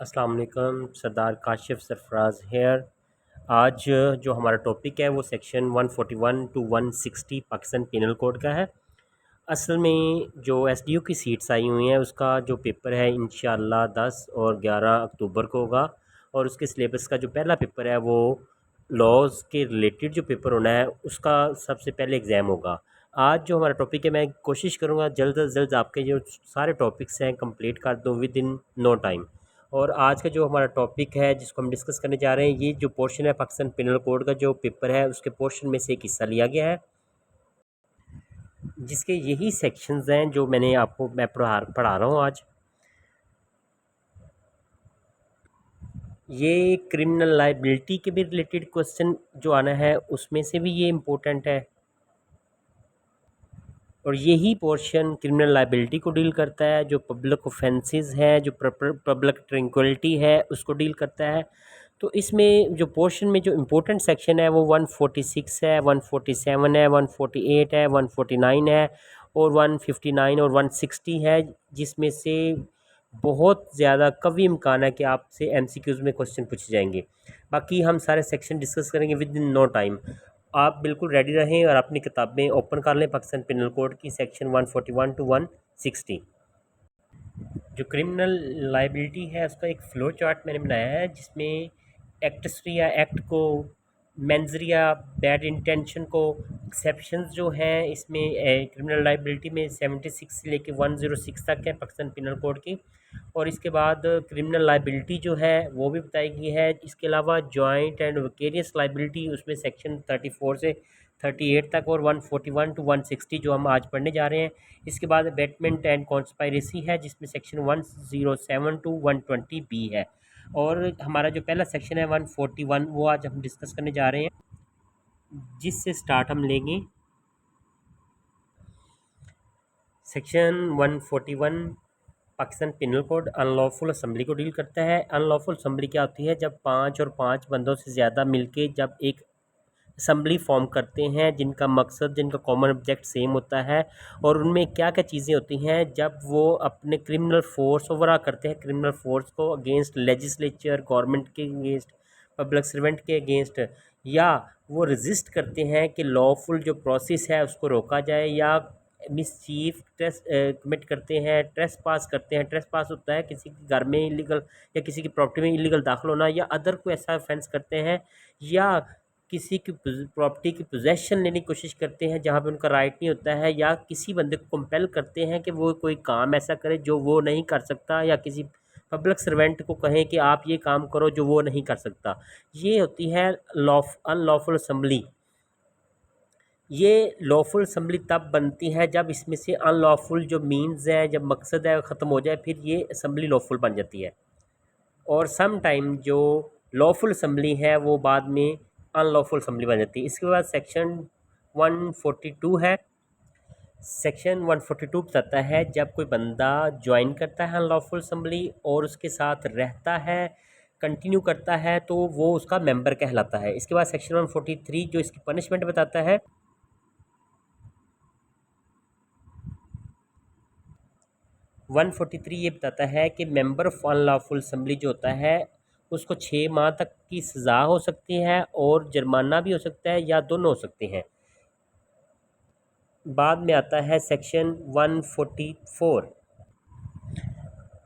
अस्सलाम वालेकुम। सरदार काशिफ सरफराज हेयर। आज जो हमारा टॉपिक है वो section 141 to 160 Pakistan penal code का है। असल में जो एसडीओ की सीट्स आई हुई हैं उसका जो पेपर है इंशाल्लाह 10 और 11 अक्टूबर को होगा। और उसके सिलेबस का जो पहला पेपर है वो लॉज के रिलेटेड जो पेपर होना है उसका सबसे पहले एग्ज़ाम होगा। आज जो हमारा टॉपिक है मैं कोशिश करूँगा जल्द अज जल्द आपके जो सारे टॉपिक्स हैं कंप्लीट कर दूँ विद इन नो टाइम। और आज का जो हमारा टॉपिक है जिसको हम डिस्कस करने जा रहे हैं, ये जो पोर्शन है पाकिस्तान पिनल कोड का जो पेपर है उसके पोर्शन में से एक हिस्सा लिया गया है, जिसके यही सेक्शंस हैं जो मैं पढ़ा रहा हूँ आज। ये क्रिमिनल लाइबिलिटी के भी रिलेटेड क्वेश्चन जो आना है उसमें से भी ये इम्पोर्टेंट है, और यही पोर्शन क्रिमिनल लाइबिलिटी को डील करता है। जो पब्लिक ऑफेंसेस है, जो पब्लिक ट्रैंक्विलिटी है उसको डील करता है। तो इसमें जो पोर्शन में जो इम्पोर्टेंट सेक्शन है वो 146 है, 147 है, 148 है, 149 है और 159 और 160 है, जिसमें से बहुत ज़्यादा कवी इम्कान है कि आपसे एमसीक्यूज़ में क्वेश्चन पूछे जाएंगे। बाकी हम सारे सेक्शन डिस्कस करेंगे विद इन नो टाइम। आप बिल्कुल रेडी रहें और अपनी किताबें ओपन कर लें पाकिस्तान पिनल कोड की सेक्शन 141 टू 160। जो क्रिमिनल लाइबिलिटी है उसका एक फ़्लो चार्ट मैंने बनाया है, जिसमें एक्टसरिया एक्ट को, मेंजरिया बैड इंटेंशन को, एक्सेप्शंस जो हैं इसमें क्रिमिनल लाइबिलिटी में 76 से लेके 106 तक है पाकिस्तान पिनल कोड की। और इसके बाद क्रिमिनल लाइबिलिटी जो है वो भी बताई गई है। इसके अलावा जॉइंट एंड विकेरियस लाइबिलिटी उसमें सेक्शन 34 से 38 तक और 141 टू 160 जो हम आज पढ़ने जा रहे हैं। इसके बाद अबेटमेंट एंड कॉन्स्पायरेसी है जिसमें सेक्शन 107 टू 120 बी है। और हमारा जो पहला सेक्शन है 141 वो आज हम डिस्कस करने जा रहे हैं, जिससे स्टार्ट हम लेंगे। Section 141 Pakistan penal code unlawful assembly को डील करता है। अनलॉफुल असम्बली क्या होती है? जब 5 और 5 बंदों से ज़्यादा मिलके जब एक असम्बली फॉर्म करते हैं जिनका मकसद, जिनका कॉमन ऑब्जेक्ट सेम होता है, और उनमें क्या क्या चीज़ें होती हैं जब वो अपने क्रिमिनल फोर्स ओवरा करते हैं, क्रिमिनल फोर्स को अगेंस्ट लेजिस्लेचर, गवर्नमेंट के अगेंस्ट, पब्लिक सर्वेंट के अगेंस्ट, या वो रजिस्ट करते हैं कि लॉफुल जो प्रोसेस है उसको रोका जाए, या मिसचीफ कमिट करते हैं, ट्रेस पास करते हैं। ट्रेस पास होता है किसी के घर में इलीगल या किसी की प्रॉपर्टी में इलीगल दाखिल होना, या अदर कोई ऐसा ऑफेंस करते हैं, या किसी की प्रॉपर्टी की पोजेसन लेने की कोशिश करते हैं जहाँ पे उनका राइट नहीं होता है, या किसी बंदे को कंपेल करते हैं कि वो कोई काम ऐसा करे जो वो नहीं कर सकता, या किसी पब्लिक सर्वेंट को कहें कि आप ये काम करो जो वो नहीं कर सकता। ये होती है अनलॉफुल असम्बली। ये लॉफुल असम्बली तब बनती है जब इसमें से अनलॉफुल जो मीन्स है, जब मकसद है ख़त्म हो जाए, फिर ये असम्बली लॉफुल बन जाती है। और सम टाइम जो लॉफुल असम्बली है वो बाद में अनलॉफुल असम्बली बन जाती है। इसके बाद सेक्शन 142 है। सेक्शन 142 बताता है जब कोई बंदा ज्वाइन करता है अनलॉफुल असम्बली और उसके साथ रहता है, कंटिन्यू करता है, तो वो उसका मेंबर कहलाता है। इसके बाद सेक्शन 143 जो इसकी पनिशमेंट बताता है। 143 ये बताता है कि मेंबर ऑफ अनलॉफुल असम्बली जो होता है उसको 6 माह तक की सज़ा हो सकती है और जुर्माना भी हो सकता है, या दोनों हो सकते हैं। बाद में आता है सेक्शन 144।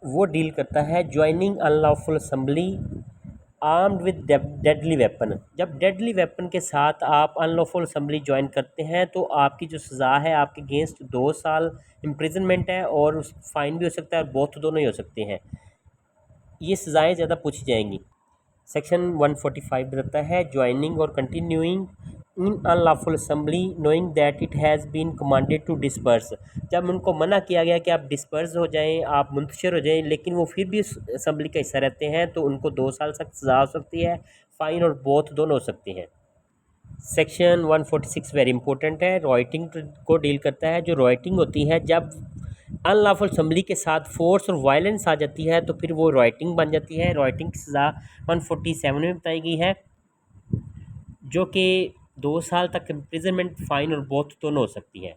वो डील करता है joining unlawful assembly armed with deadly weapon. जब डेडली वेपन के साथ आप अनलॉफुल असम्बली ज्वाइन करते हैं तो आपकी जो सज़ा है आपके अगेंस्ट 2 साल इम्प्रिजनमेंट है, और उस फाइन भी हो सकता है, और बोथ दोनों ही हो सकते हैं। ये सज़ाएँ ज़्यादा पूछी जाएंगी। सेक्शन 145 बताता है ज्वाइनिंग और continuing in unlawful assembly knowing that it has been commanded to disperse. जब उनको मना किया गया कि आप डिस्पर्स हो जाएं, आप मुंतशिर हो जाएं, लेकिन वो फिर भी उस असम्बली का हिस्सा रहते हैं, तो उनको 2 साल तक सज़ा हो सकती है, फ़ाइन और बोथ दोनों हो सकती हैं। सेक्शन 146 वेरी इंपॉर्टेंट है, राइटिंग को डील करता है। जो राइटिंग होती है जब अनलॉफुल असम्बली के साथ फोर्स और वायलेंस आ जाती है तो फिर वो राइटिंग बन जाती है। राइटिंग की सज़ा 147 में बताई गई है, जो कि 2 साल तक इम्प्रिजनमेंट, फ़ाइन और बोथ दोनों हो सकती है।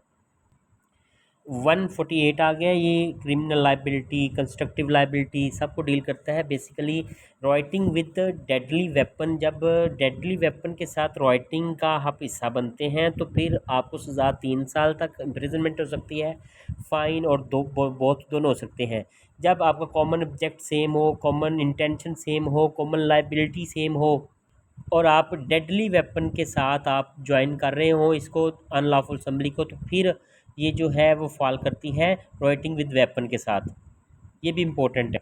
148 आ गया, ये क्रिमिनल लाइबिलिटी, कंस्ट्रक्टिव लाइबिलिटी सबको डील करता है। बेसिकली रॉयटिंग विद डेडली वेपन, जब डेडली वेपन के साथ रॉयटिंग का आप हिस्सा बनते हैं तो फिर आपको सज़ा 3 साल तक इम्प्रिजनमेंट हो सकती है, फ़ाइन और बहुत दोनों हो सकते हैं। जब आपका कॉमन ऑब्जेक्ट सेम हो, कॉमन इंटेंशन सेम हो, कॉमन लाइबिलिटी सेम हो और आप डेडली वेपन के साथ आप ज्वाइन कर रहे हो इसको अनलॉफुल असम्बली को, तो फिर ये जो है वो फॉल करती है राइटिंग विद वेपन के साथ। ये भी इम्पोर्टेंट है।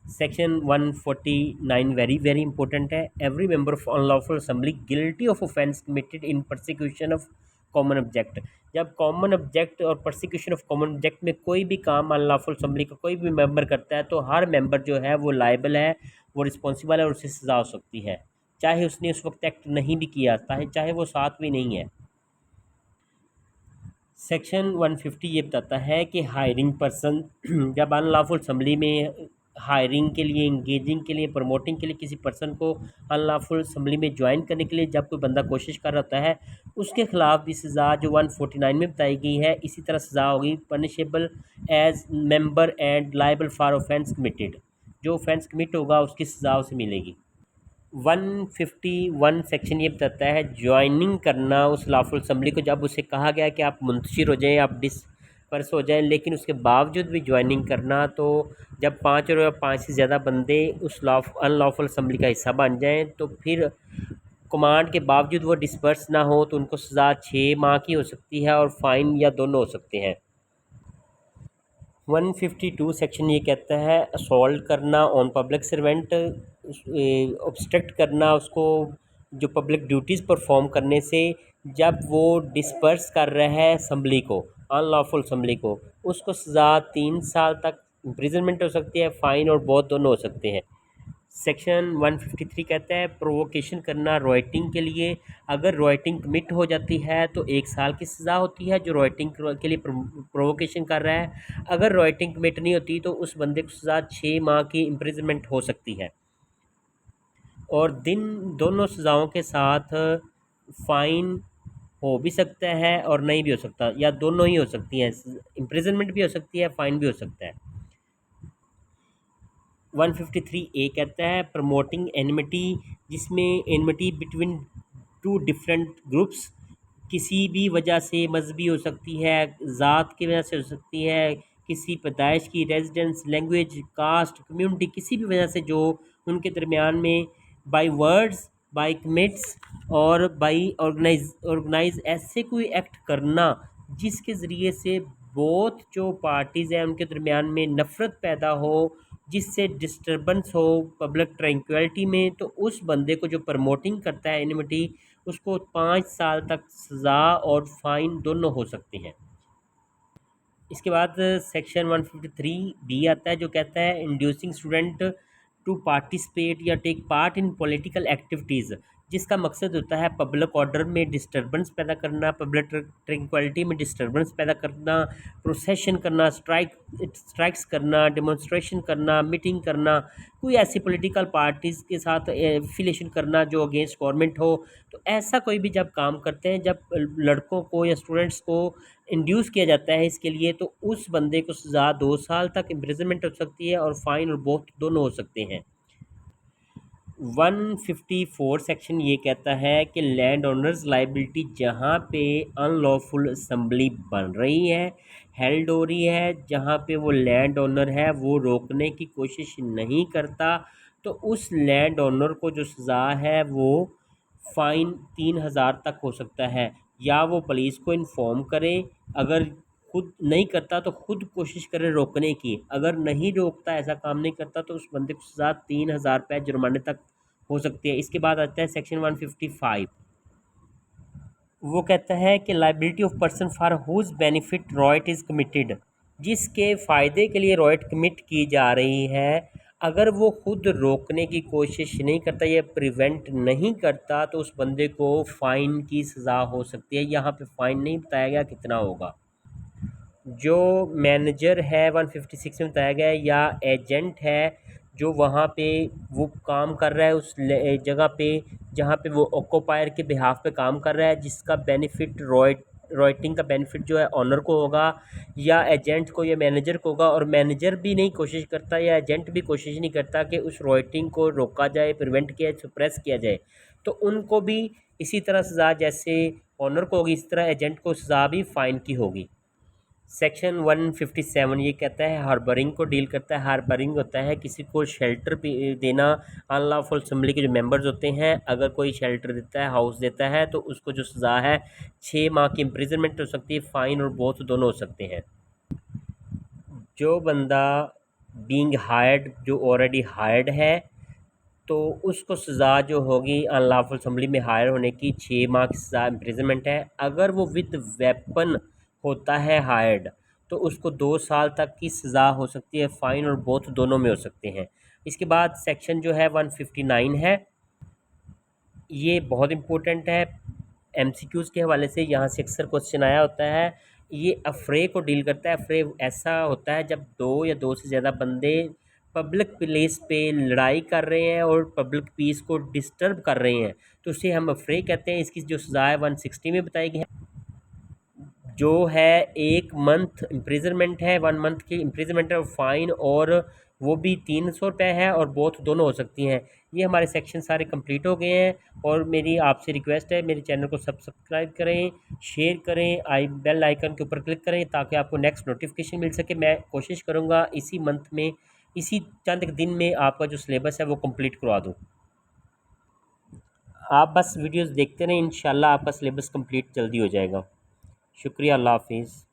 सेक्शन 149 वेरी वेरी इंपॉर्टेंट है। Every member of unlawful assembly guilty of offence committed in persecution of common object. जब कॉमन ऑब्जेक्ट और परसिक्यूशन ऑफ कॉमन ऑब्जेक्ट में कोई भी काम अनलॉफुल असेंबली का कोई भी मेंबर करता है तो हर मेंबर जो है वो लायबल है, वो रिस्पॉन्सिबल है और उसे सज़ा हो सकती है, चाहे उसने उस वक्त एक्ट नहीं भी किया, चाहे वो साथ भी नहीं है। सेक्शन 150 ये बताता है कि हायरिंग पर्सन जब अनलॉफुल असम्बली में हायरिंग के लिए, इंगेजिंग के लिए, प्रमोटिंग के लिए किसी पर्सन को अनलॉफुल असम्बली में ज्वाइन करने के लिए जब कोई बंदा कोशिश कर रहा होता है, उसके खिलाफ भी सज़ा जो 149 में बताई गई है इसी तरह सज़ा होगी, punishable as member and liable for offence committed. जो ऑफेंस कमिट होगा उसकी सज़ा उसे मिलेगी। 151 सेक्शन ये बताता है ज्वाइनिंग करना उस लॉफुल असम्बली को, जब उसे कहा गया कि आप मुंतशिर हो जाएं, आप डिस्पर्स हो जाएं, लेकिन उसके बावजूद भी ज्वाइनिंग करना, तो जब 5 और 5 से ज़्यादा बंदे उस अनलॉफुल असम्बली का हिस्सा बन जाएं तो फिर कमांड के बावजूद वो डिस्पर्स ना हो तो उनको सज़ा 6 माह की हो सकती है और फाइन या दोनों हो सकते हैं। 152 सेक्शन ये कहता है असॉल्ट करना ऑन पब्लिक सर्वेंट, ऑब्स्ट्रक्ट करना उसको जो पब्लिक ड्यूटीज़ परफॉर्म करने से, जब वो डिस्पर्स कर रहा है असम्बली को, अनलॉफुल असम्बली को, उसको सज़ा 3 साल तक इम्प्रिजनमेंट हो सकती है, फ़ाइन और बहुत दोनों हो सकते हैं। सेक्शन 153 कहता है प्रोवोकेशन करना राइटिंग के लिए, अगर राइटिंग कमिट हो जाती है तो 1 साल की सज़ा होती है जो राइटिंग के लिए प्रोवोकेशन कर रहा है। अगर राइटिंग कमिट नहीं होती तो उस बंदे को सज़ा 6 माह की इम्प्रिजनमेंट हो सकती है और दोनों सज़ाओं के साथ फ़ाइन हो भी सकता है और नहीं भी हो सकता, या दोनों ही हो सकती हैं, इम्प्रिजनमेंट भी हो सकती है, फ़ाइन भी हो सकता है। 153 ए कहता है प्रमोटिंग एनिमिटी, जिसमें enmity between two different groups किसी भी वजह से, मजहबी हो सकती है, ज़ात की वजह से हो सकती है, किसी पैदाइश की, रेजिडेंस, लैंग्वेज, कास्ट, कम्युनिटी, किसी भी वजह से जो उनके दरमियान में बाय वर्ड्स, बाय कमिट्स और बाय ऑर्गेनाइज ऐसे कोई एक्ट करना जिसके ज़रिए से बहुत जो पार्टीज़ हैं उनके दरमियान में नफ़रत पैदा हो, जिससे डिस्टर्बेंस हो पब्लिक ट्रैंक्विलिटी में, तो उस बंदे को जो प्रमोटिंग करता है एनिमिटी, उसको 5 साल तक सज़ा और फ़ाइन दोनों हो सकते हैं। इसके बाद सेक्शन 153 बी आता है जो कहता है इंड्यूसिंग स्टूडेंट टू पार्टिसिपेट या take part in political activities, जिसका मकसद होता है पब्लिक ऑर्डर में डिस्टर्बेंस पैदा करना, पब्लिक ट्रैंक्विलिटी में डिस्टर्बेंस पैदा करना, प्रोसेशन करना, स्ट्राइक्स करना, डेमोन्स्ट्रेशन करना, मीटिंग करना, कोई ऐसी पॉलिटिकल पार्टीज़ के साथ एफिलिएशन करना जो अगेंस्ट गवर्नमेंट हो। तो ऐसा कोई भी जब काम करते हैं, जब लड़कों को या स्टूडेंट्स को इंड्यूस किया जाता है इसके लिए, तो उस बंदे को सज़ा 2 साल तक इम्प्रिजनमेंट हो सकती है और फाइन और बहुत दोनों हो सकते हैं। 154 सेक्शन ये कहता है कि लैंड ओनर्स लाइबिलिटी, जहाँ पे अनलॉफुल असम्बली बन रही है, हेल्ड हो रही है, जहाँ पे वो लैंड ओनर है वो रोकने की कोशिश नहीं करता, तो उस लैंड ओनर को जो सज़ा है वो फ़ाइन 3,000 तक हो सकता है, या वो पुलिस को इन्फॉर्म करे, अगर खुद नहीं करता तो खुद कोशिश करे रोकने की, अगर नहीं रोकता, ऐसा काम नहीं करता, तो उस बंदे को सज़ा 3,000 रुपये जुर्माने तक हो सकती है। इसके बाद आता है सेक्शन 155, वो कहता है कि liability of person for whose benefit riot is committed, जिसके फ़ायदे के लिए रॉयट कमिट की जा रही है, अगर वो खुद रोकने की कोशिश नहीं करता या प्रिवेंट नहीं करता तो उस बंदे को फ़ाइन की सज़ा हो सकती है। यहाँ पे फ़ाइन नहीं बताया गया कितना होगा। जो मैनेजर है 156 में बताया गया है, या एजेंट है जो वहाँ पे वो काम कर रहा है उस जगह पे जहाँ पे वो ऑक्यूपायर के बिहाफ पे काम कर रहा है, जिसका बेनिफिट राइटिंग का बेनिफिट जो है ऑनर को होगा या एजेंट को या मैनेजर को होगा, और मैनेजर भी नहीं कोशिश करता या एजेंट भी कोशिश नहीं करता कि उस राइटिंग को रोका जाए, प्रिवेंट किया जाए, सुप्रेस किया जाए, तो उनको भी इसी तरह सज़ा जैसे ऑनर को होगी, इस तरह एजेंट को सज़ा भी फ़ाइन की होगी। सेक्शन 157 ये कहता है हार्बरिंग को डील करता है। हार्बरिंग होता है किसी को शेल्टर देना। अनलॉफुल असेंबली के जो मेंबर्स होते हैं, अगर कोई शेल्टर देता है, हाउस देता है, तो उसको जो सज़ा है 6 माह की इम्प्रिजनमेंट हो सकती है, फ़ाइन और बोथ दोनों हो सकते हैं। जो बंदा बीइंग हायर्ड जो ऑलरेडी हायर्ड है, तो उसको सज़ा जो होगी अनलॉफुल असेंबली में हायर होने की 6 माह की सज़ा इम्प्रिजनमेंट है। अगर वो विद वेपन होता है हायर्ड, तो उसको 2 साल तक की सज़ा हो सकती है, फ़ाइन और बोथ दोनों में हो सकते हैं। इसके बाद सेक्शन जो है 159 है, ये बहुत इम्पोर्टेंट है। एमसीक्यूज़ के हवाले से यहाँ से अक्सर क्वेश्चन आया होता है। ये अफरे को डील करता है। अफरे ऐसा होता है जब 2 या 2 से ज़्यादा बंदे पब्लिक प्लेस पे लड़ाई कर रहे हैं और पब्लिक पीस को डिस्टर्ब कर रहे हैं, तो उसे हम अफरे कहते हैं। इसकी जो सज़ा है 160 में बताई गई है, जो है 1 मंथ इम्प्रिजनमेंट है, 1 मंथ की इम्प्रिजनमेंट है और फ़ाइन, और वो भी 300 रुपये है, और बोथ दोनों हो सकती हैं। ये हमारे सेक्शन सारे कंप्लीट हो गए हैं, और मेरी आपसे रिक्वेस्ट है मेरे चैनल को सब्सक्राइब करें, शेयर करें, बेल आइकन के ऊपर क्लिक करें ताकि आपको नेक्स्ट नोटिफिकेशन मिल सके। मैं कोशिश करूँगा इसी मंथ में, इसी चंद एक दिन में आपका जो सिलेबस है वो कंप्लीट करवा दूँ। आप बस वीडियोज़ देखते रहें, इंशाल्लाह आपका सिलेबस कंप्लीट जल्दी हो जाएगा। शुक्रिया, अल्लाह हाफिज़।